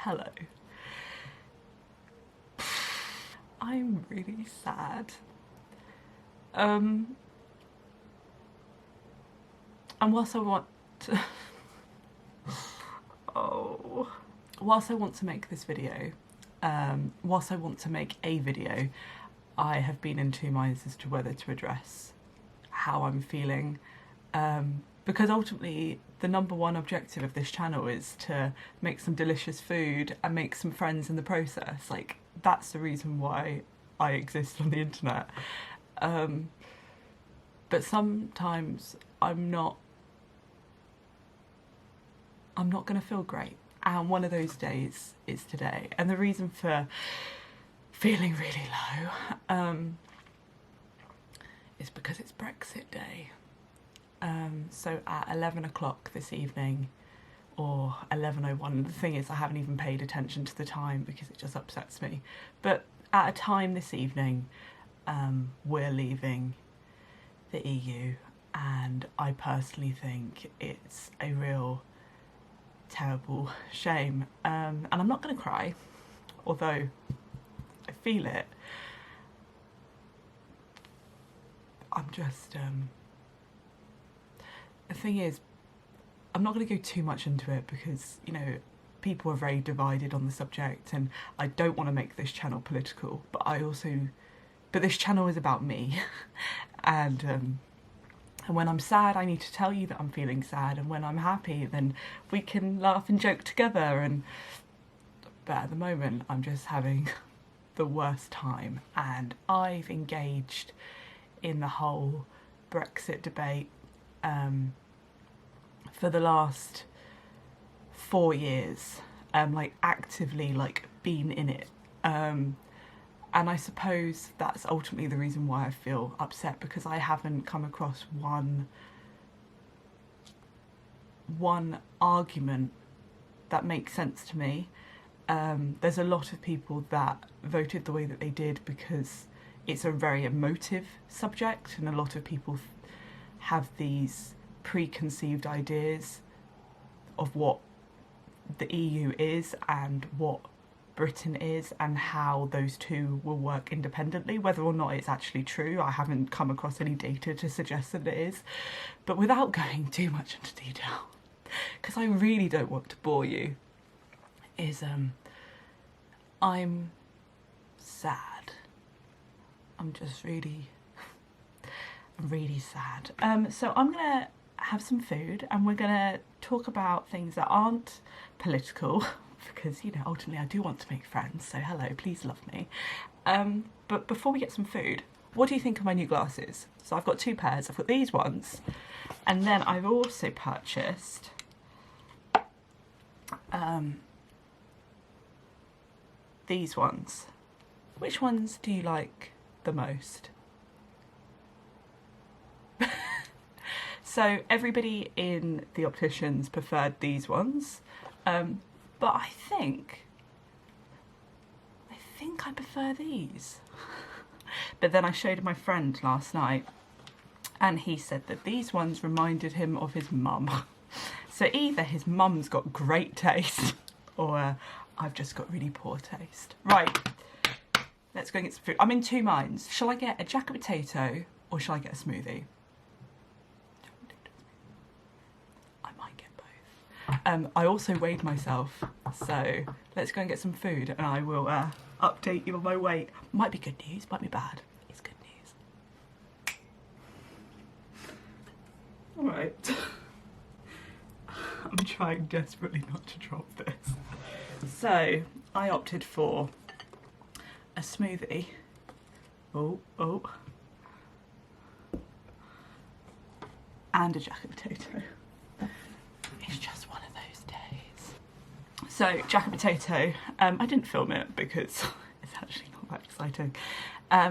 Hello. I'm really sad. And whilst I want to whilst I want to make this video, whilst I want to make a video, I have been in two minds as to whether to address how I'm feeling, because ultimately the number one objective of this channel is to make some delicious food and make some friends in the process. Like, that's the reason why I exist on the internet. But sometimes I'm not gonna feel great, and one of those days is today. And the reason for feeling really low is because it's Brexit Day. So at 11 o'clock this evening, or 11:01, the thing is I haven't even paid attention to the time because it just upsets me, but at a time this evening we're leaving the EU, and I personally think it's a real terrible shame, and I'm not going to cry, although I feel it. I'm just the thing is, I'm not going to go too much into it because, you know, people are very divided on the subject, and I don't want to make this channel political, but this channel is about me. And when I'm sad, I need to tell you that I'm feeling sad, and when I'm happy, then we can laugh and joke together. But at the moment, I'm just having the worst time, and I've engaged in the whole Brexit debate for the last 4 years, like actively been in it, and I suppose that's ultimately the reason why I feel upset, because I haven't come across one argument that makes sense to me. There's a lot of people that voted the way that they did because it's a very emotive subject, and a lot of people have these preconceived ideas of what the EU is and what Britain is, and how those two will work independently. Whether or not it's actually true, I haven't come across any data to suggest that it is. But without going too much into detail, because I really don't want to bore you, is I'm sad. I'm just really sad. So I'm gonna have some food, and we're gonna talk about things that aren't political, because, you know, ultimately I do want to make friends, so hello, please love me. But before we get some food, what do you think of my new glasses? So I've got two pairs. I've got these ones, and then I've also purchased these ones. Which ones do you like the most? So everybody in the opticians preferred these ones, but I think I prefer these. But then I showed my friend last night, and he said that these ones reminded him of his mum. So either his mum's got great taste, or I've just got really poor taste. Right, let's go and get some food. I'm in two minds. Shall I get a jacket potato, or shall I get a smoothie? I also weighed myself, so let's go and get some food, and I will update you on my weight. Might be good news, might be bad. It's good news. Alright. I'm trying desperately not to drop this. So, I opted for a smoothie. Oh. And a jacket potato. It's just one of those days. So, jacket potato, I didn't film it because it's actually not that exciting.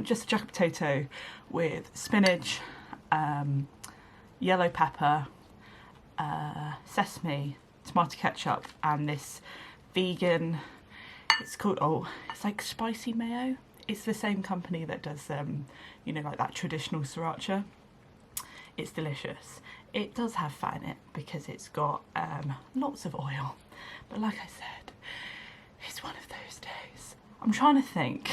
Just a jacket potato with spinach, yellow pepper, sesame, tomato ketchup, and this vegan, it's called, it's like spicy mayo. It's the same company that does, you know, like that traditional sriracha. It's delicious. It does have fat in it because it's got lots of oil, but like I said, videos. I'm trying to think,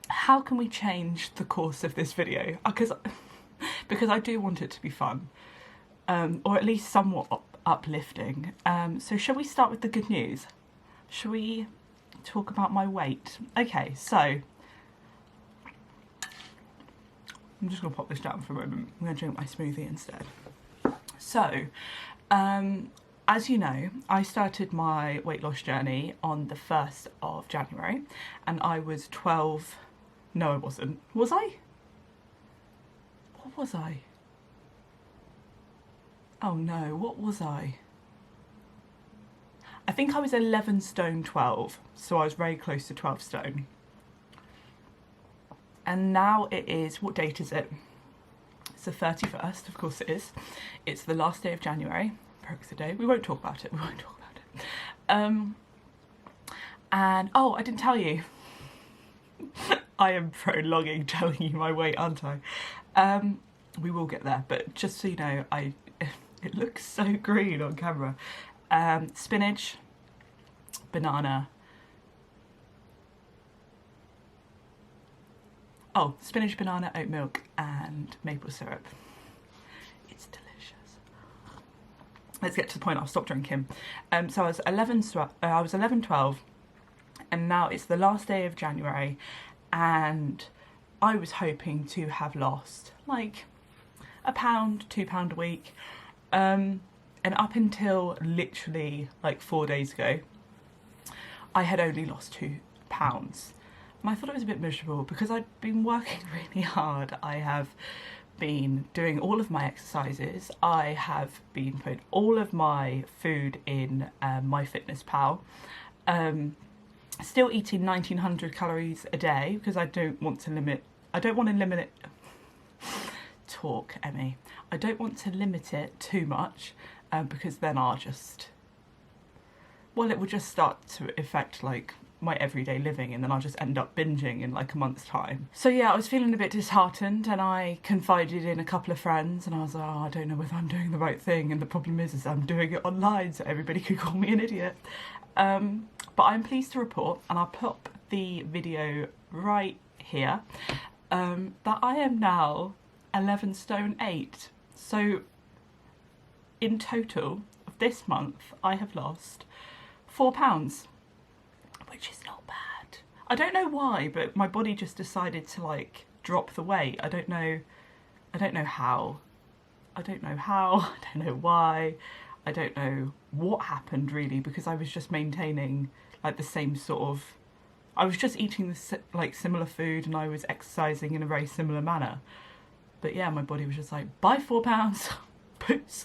how can we change the course of this video? Because I do want it to be fun, or at least somewhat uplifting. So shall we start with the good news? Shall we talk about my weight? Okay, so I'm just gonna pop this down for a moment. I'm gonna drink my smoothie instead. So, as you know, I started my weight loss journey on the 1st of January, and I was 12. No, I wasn't. Was I? What was I? Oh no, what was I? I think I was 11 stone 12, so I was very close to 12 stone. And now it is, what date is it? It's the 31st, of course it is. It's the last day of January, Brexit Day. We won't talk about it, we won't talk about it. And, oh, I didn't tell you. I am prolonging telling you my weight, aren't I? We will get there, but just so you know, it looks so green on camera. Spinach, banana. Oh, spinach, banana, oat milk, and maple syrup. It's delicious. Let's get to the point. I'll stop drinking. So I was 11, 12, and now it's the last day of January, and I was hoping to have lost like £1, £2 a week. And up until literally like 4 days ago, I had only lost £2. And I thought it was a bit miserable because I'd been working really hard. I have been doing all of my exercises. I have been putting all of my food in MyFitnessPal. Still eating 1900 calories a day because I don't want to limit talk, Emmy. I don't want to limit it too much because then I'll just, well, it will just start to affect like my everyday living, and then I'll just end up binging in like a month's time. So yeah, I was feeling a bit disheartened, and I confided in a couple of friends, and I was like, oh, I don't know whether I'm doing the right thing, and the problem is I'm doing it online, so everybody could call me an idiot. But I'm pleased to report, and I'll pop the video right here, that I am now 11 stone 8. So in total of this month, I have lost £4, which is not bad. I don't know why, but my body just decided to like drop the weight. I don't know how. I don't know why. I don't know what happened really, because I was just maintaining like the same sort of, I was just eating like similar food, and I was exercising in a very similar manner. But yeah, my body was just like, buy £4, boots,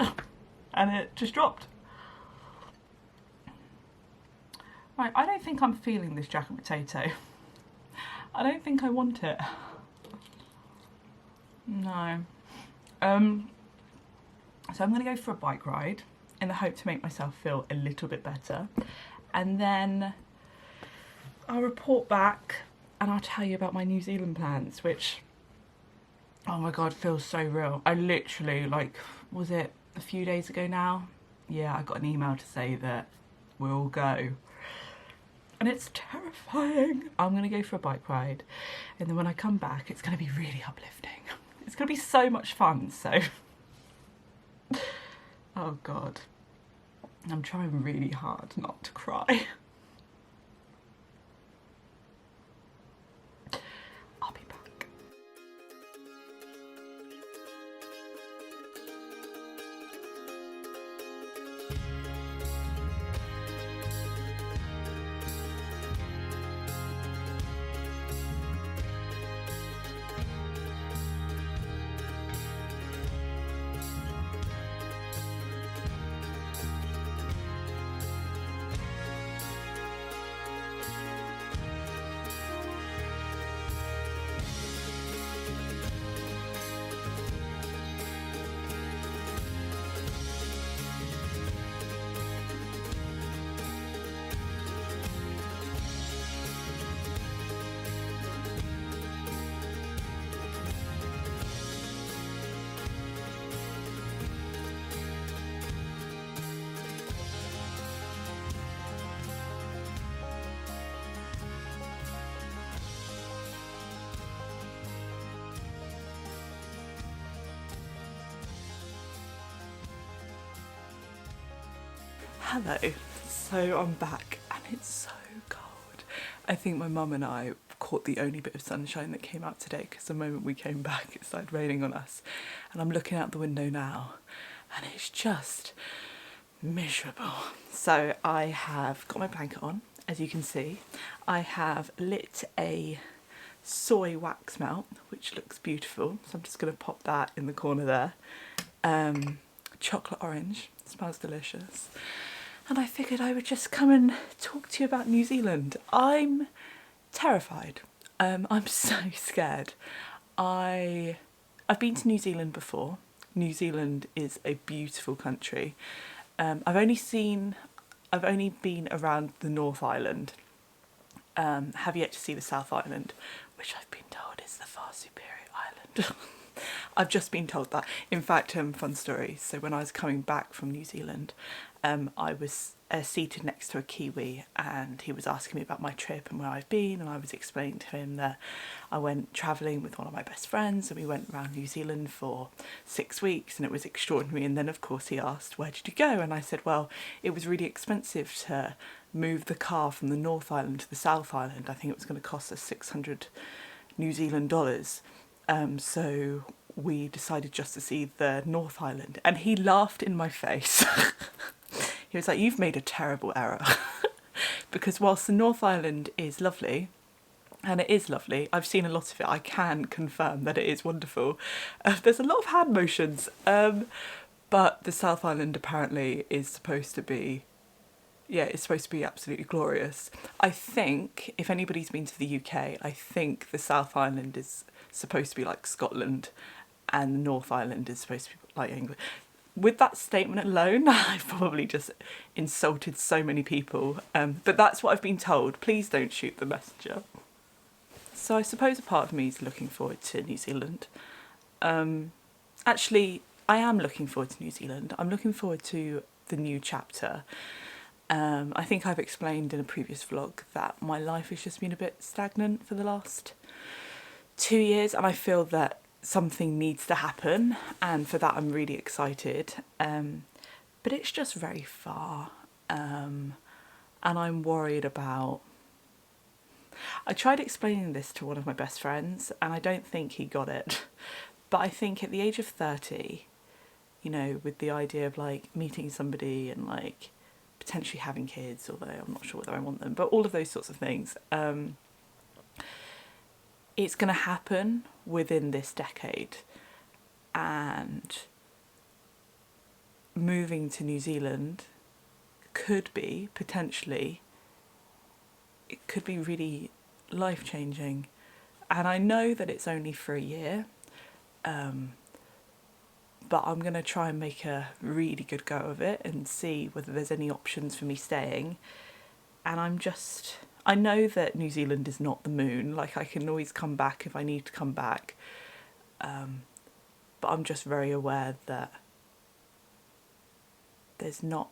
and it just dropped. Right, I don't think I'm feeling this jacket potato. I don't think I want it. No. So I'm going to go for a bike ride in the hope to make myself feel a little bit better. And then I'll report back and I'll tell you about my New Zealand plans, which, oh my God, feels so real. I literally, like, was it a few days ago now? Yeah, I got an email to say that we'll go. And it's terrifying. I'm going to go for a bike ride, and then when I come back, it's going to be really uplifting. It's going to be so much fun, so... Oh God. I'm trying really hard not to cry. I'll be back. Hello, so I'm back and it's so cold. I think my mum and I caught the only bit of sunshine that came out today because the moment we came back it started raining on us, and I'm looking out the window now and it's just miserable. So I have got my blanket on, as you can see. I have lit a soy wax melt, which looks beautiful, so I'm just going to pop that in the corner there. Chocolate orange, smells delicious. And I figured I would just come and talk to you about New Zealand. I'm terrified. I'm so scared. I've been to New Zealand before. New Zealand is a beautiful country. I've only been around the North Island. Have yet to see the South Island, which I've been told is the far superior island. I've just been told that. In fact, fun story. So when I was coming back from New Zealand, I was seated next to a Kiwi and he was asking me about my trip and where I've been, and I was explaining to him that I went travelling with one of my best friends and we went around New Zealand for 6 weeks and it was extraordinary. And then of course he asked, where did you go? And I said, well, it was really expensive to move the car from the North Island to the South Island. I think it was going to cost us 600 New Zealand dollars. So we decided just to see the North Island, and he laughed in my face. He was like, you've made a terrible error. Because whilst the North Island is lovely, and it is lovely, I've seen a lot of it, I can confirm that it is wonderful. There's a lot of hand motions, but the South Island apparently is supposed to be, it's supposed to be absolutely glorious. I think, if anybody's been to the UK, I think the South Island is supposed to be like Scotland and the North Island is supposed to be like England. With that statement alone, I've probably just insulted so many people, but that's what I've been told. Please don't shoot the messenger. So I suppose a part of me is looking forward to New Zealand. Actually, I am looking forward to New Zealand. I'm looking forward to the new chapter. I think I've explained in a previous vlog that my life has just been a bit stagnant for the last 2 years, and I feel that something needs to happen, and for that I'm really excited. But it's just very far, and I'm worried about... I tried explaining this to one of my best friends and I don't think he got it, but I think at the age of 30, you know, with the idea of like meeting somebody and like potentially having kids, although I'm not sure whether I want them, but all of those sorts of things, it's going to happen within this decade, and moving to New Zealand could be potentially, it could be really life-changing. And I know that it's only for a year, but I'm going to try and make a really good go of it and see whether there's any options for me staying. And I know that New Zealand is not the moon, like I can always come back if I need to come back, but I'm just very aware that there's not,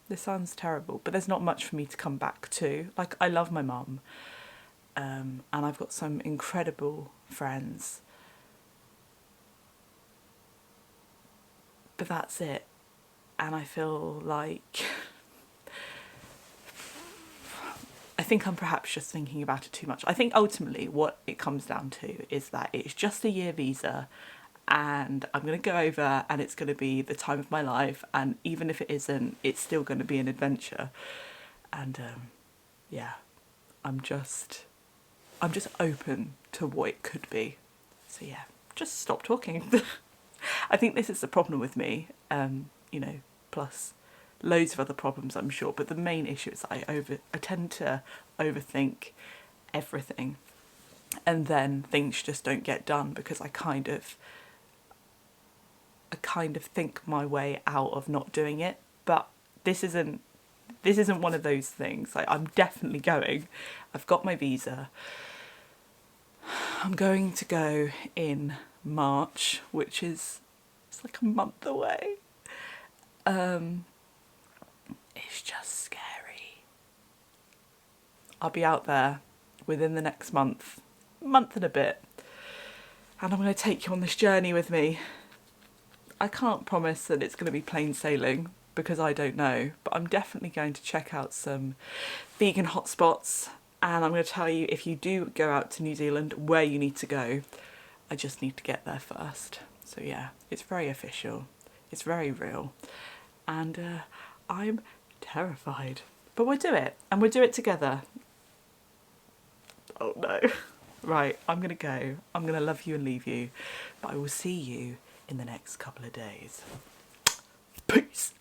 this sounds terrible, but there's not much for me to come back to. Like, I love my mum, and I've got some incredible friends, but that's it. And I feel like I think I'm perhaps just thinking about it too much. I think ultimately what it comes down to is that it's just a year visa and I'm going to go over and it's going to be the time of my life, and even if it isn't, it's still going to be an adventure. And yeah, I'm just open to what it could be. So yeah, just stop talking. I think this is the problem with me, you know, plus loads of other problems I'm sure, but the main issue is I tend to overthink everything, and then things just don't get done because I kind of think my way out of not doing it. But this isn't one of those things. Like, I'm definitely going. I've got my visa. I'm going to go in March, which is, it's like a month away. It's just scary. I'll be out there within the next month and a bit, and I'm going to take you on this journey with me. I can't promise that it's going to be plain sailing, because I don't know, but I'm definitely going to check out some vegan hotspots, and I'm going to tell you, if you do go out to New Zealand, where you need to go. I just need to get there first. So yeah, it's very official, it's very real, and I'm terrified. But we'll do it, and we'll do it together. Oh no. Right, I'm gonna go. I'm gonna love you and leave you, but I will see you in the next couple of days. Peace.